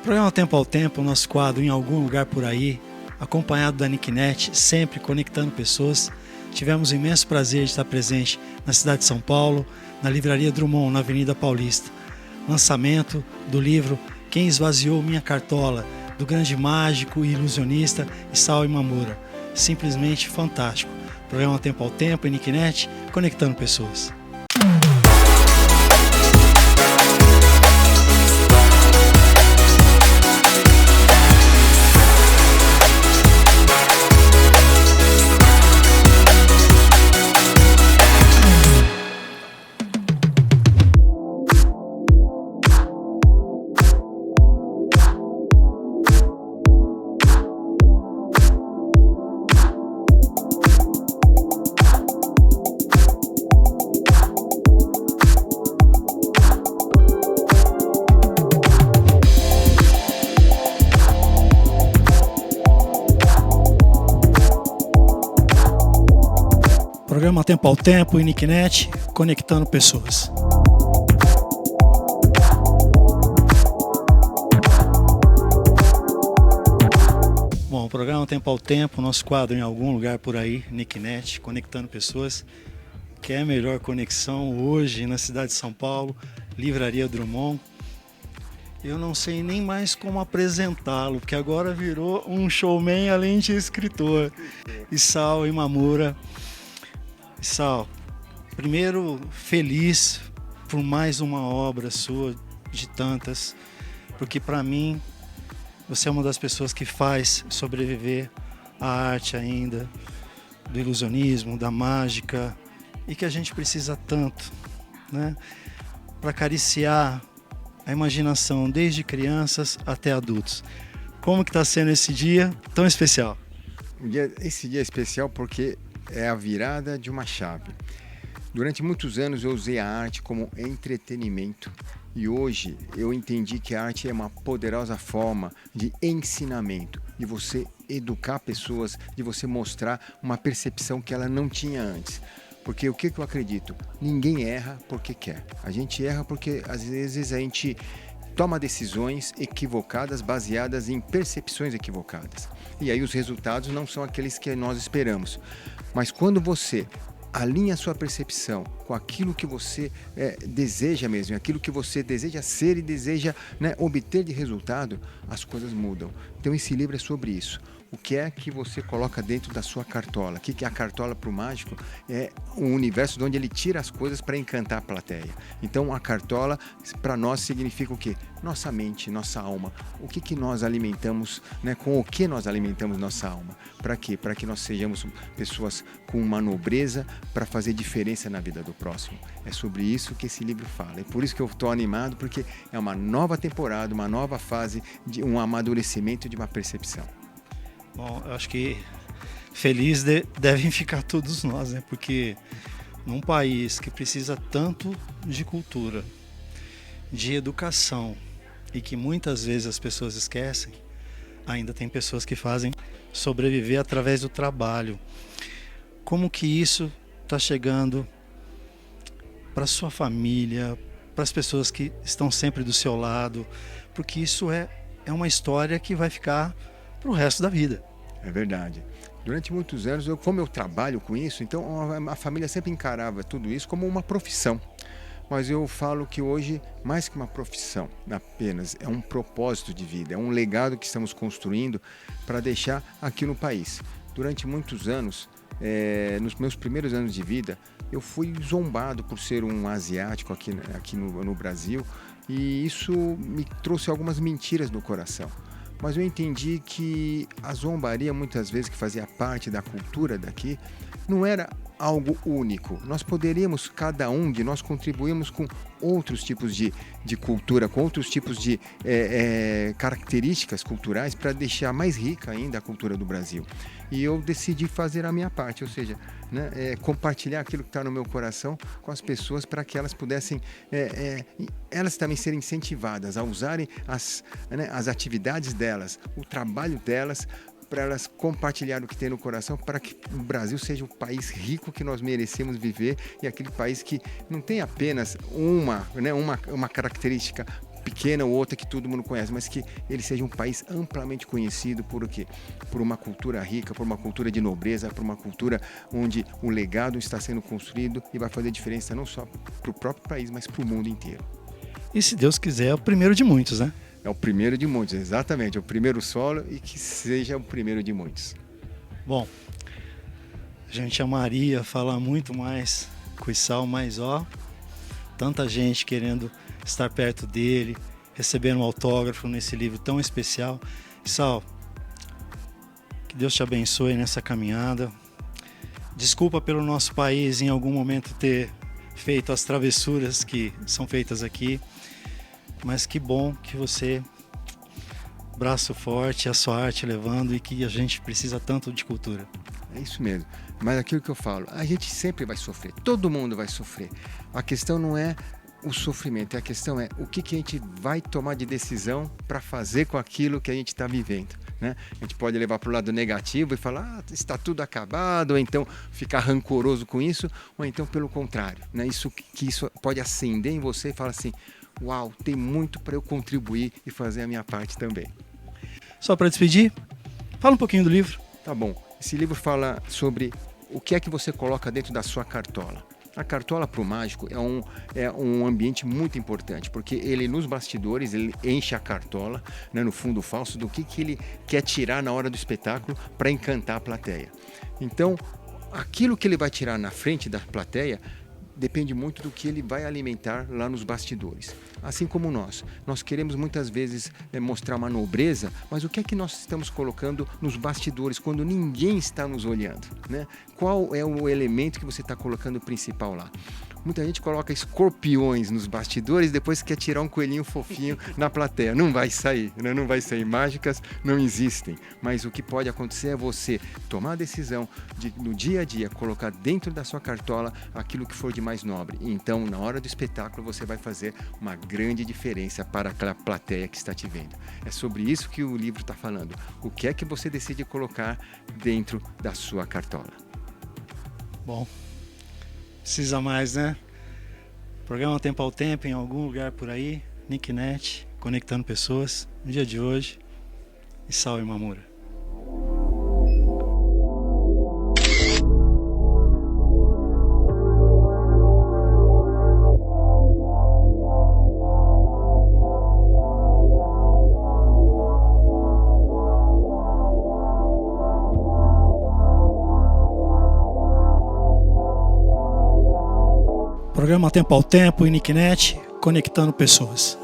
Programa Tempo ao Tempo, nosso quadro Em Algum Lugar Por Aí, acompanhado da Nicknet, sempre conectando pessoas. Tivemos o imenso prazer de estar presente na cidade de São Paulo, na Livraria Drummond, na Avenida Paulista. Lançamento do livro Quem Esvaziou Minha Cartola, do grande mágico e ilusionista Isao Imamura. Simplesmente fantástico. Programa Tempo ao Tempo, em Nicknet, conectando pessoas. Programa Tempo ao Tempo, em Nicknet, conectando pessoas. Bom, o programa Tempo ao Tempo, nosso quadro Em Algum Lugar Por Aí, Nicknet, conectando pessoas. Que é a melhor conexão hoje na cidade de São Paulo, Livraria Drummond. Eu não sei nem mais como apresentá-lo, porque agora virou um showman além de escritor. Isao Imamura. Isao, primeiro feliz por mais uma obra sua, de tantas, porque para mim você é uma das pessoas que faz sobreviver a arte ainda, do ilusionismo, da mágica, e que a gente precisa tanto, né? Para acariciar a imaginação desde crianças até adultos. Como que está sendo esse dia tão especial? Esse dia é especial porque é a virada de uma chave. Durante muitos anos eu usei a arte como entretenimento e hoje eu entendi que a arte é uma poderosa forma de ensinamento, de você educar pessoas, de você mostrar uma percepção que ela não tinha antes. Porque o que eu acredito? Ninguém erra porque quer. A gente erra porque às vezes a gente toma decisões equivocadas, baseadas em percepções equivocadas. E aí os resultados não são aqueles que nós esperamos. Mas quando você alinha a sua percepção com aquilo que você deseja mesmo, aquilo que você deseja ser e deseja, né, obter de resultado, as coisas mudam. Então esse livro é sobre isso. O que é que você coloca dentro da sua cartola? O que é a cartola para o mágico? É um universo de onde ele tira as coisas para encantar a plateia. Então a cartola para nós significa o quê? Nossa mente, nossa alma. O que nós alimentamos, né? Com o que nós alimentamos nossa alma? Para quê? Para que nós sejamos pessoas com uma nobreza para fazer diferença na vida do próximo. É sobre isso que esse livro fala. É por isso que eu estou animado, porque é uma nova temporada, uma nova fase de um amadurecimento de uma percepção. Bom, eu acho que feliz devem ficar todos nós, né? Porque num país que precisa tanto de cultura, de educação, e que muitas vezes as pessoas esquecem, ainda tem pessoas que fazem sobreviver através do trabalho. Como que isso está chegando para sua família, para as pessoas que estão sempre do seu lado? Porque isso é uma história que vai ficar para o resto da vida. É verdade. Durante muitos anos, como eu trabalho com isso, então a família sempre encarava tudo isso como uma profissão. Mas eu falo que hoje, mais que uma profissão apenas, é um propósito de vida, é um legado que estamos construindo para deixar aqui no país. Durante muitos anos, nos meus primeiros anos de vida, eu fui zombado por ser um asiático aqui no Brasil, e isso me trouxe algumas mentiras no coração. Mas eu entendi que a zombaria, muitas vezes, que fazia parte da cultura daqui, não era algo único. Nós poderíamos, cada um de nós, contribuirmos com outros tipos de cultura, com outros tipos de características culturais para deixar mais rica ainda a cultura do Brasil. E eu decidi fazer a minha parte, ou seja, né, compartilhar aquilo que está no meu coração com as pessoas para que elas pudessem, elas também serem incentivadas a usarem as atividades delas, o trabalho delas, para elas compartilhar o que tem no coração, para que o Brasil seja o país rico que nós merecemos viver e aquele país que não tem apenas uma característica pequena ou outra que todo mundo conhece, mas que ele seja um país amplamente conhecido por o quê? Por uma cultura rica, por uma cultura de nobreza, por uma cultura onde o legado está sendo construído e vai fazer diferença não só para o próprio país, mas para o mundo inteiro. E se Deus quiser, é o primeiro de muitos, né? É o primeiro de muitos, exatamente, é o primeiro solo e que seja o primeiro de muitos. Bom, a gente amaria falar muito mais com o Issal, mas tanta gente querendo estar perto dele, recebendo um autógrafo nesse livro tão especial. Issal, que Deus te abençoe nessa caminhada. Desculpa pelo nosso país em algum momento ter feito as travessuras que são feitas aqui, mas que bom que você, braço forte, a sua arte levando, e que a gente precisa tanto de cultura. É isso mesmo, mas aquilo que eu falo, a gente sempre vai sofrer, todo mundo vai sofrer. A questão não é o sofrimento, a questão é o que a gente vai tomar de decisão para fazer com aquilo que a gente está vivendo, né? A gente pode levar para o lado negativo e falar, está tudo acabado, ou então ficar rancoroso com isso, ou então pelo contrário, né? Isso pode acender em você e falar assim, uau, tem muito para eu contribuir e fazer a minha parte também. Só para despedir, fala um pouquinho do livro. Tá bom, esse livro fala sobre o que é que você coloca dentro da sua cartola. A cartola para o mágico é um ambiente muito importante, porque ele nos bastidores, ele enche a cartola, né, no fundo falso, do que ele quer tirar na hora do espetáculo para encantar a plateia. Então, aquilo que ele vai tirar na frente da plateia depende muito do que ele vai alimentar lá nos bastidores. Assim como nós queremos muitas vezes mostrar uma nobreza, mas o que é que nós estamos colocando nos bastidores quando ninguém está nos olhando, né? Qual é o elemento que você está colocando principal lá? Muita gente coloca escorpiões nos bastidores e depois quer tirar um coelhinho fofinho na plateia. Não vai sair, né? Não vai sair. Mágicas não existem. Mas o que pode acontecer é você tomar a decisão de, no dia a dia, colocar dentro da sua cartola aquilo que for de mais nobre. E então, na hora do espetáculo, você vai fazer uma grande diferença para aquela plateia que está te vendo. É sobre isso que o livro está falando. O que é que você decide colocar dentro da sua cartola? Bom, precisa mais, né? Programa Tempo ao Tempo, em algum lugar por aí, Nicknet, conectando pessoas. No dia de hoje, Issal Imamura. Programa Tempo ao Tempo e Nicknet, conectando pessoas.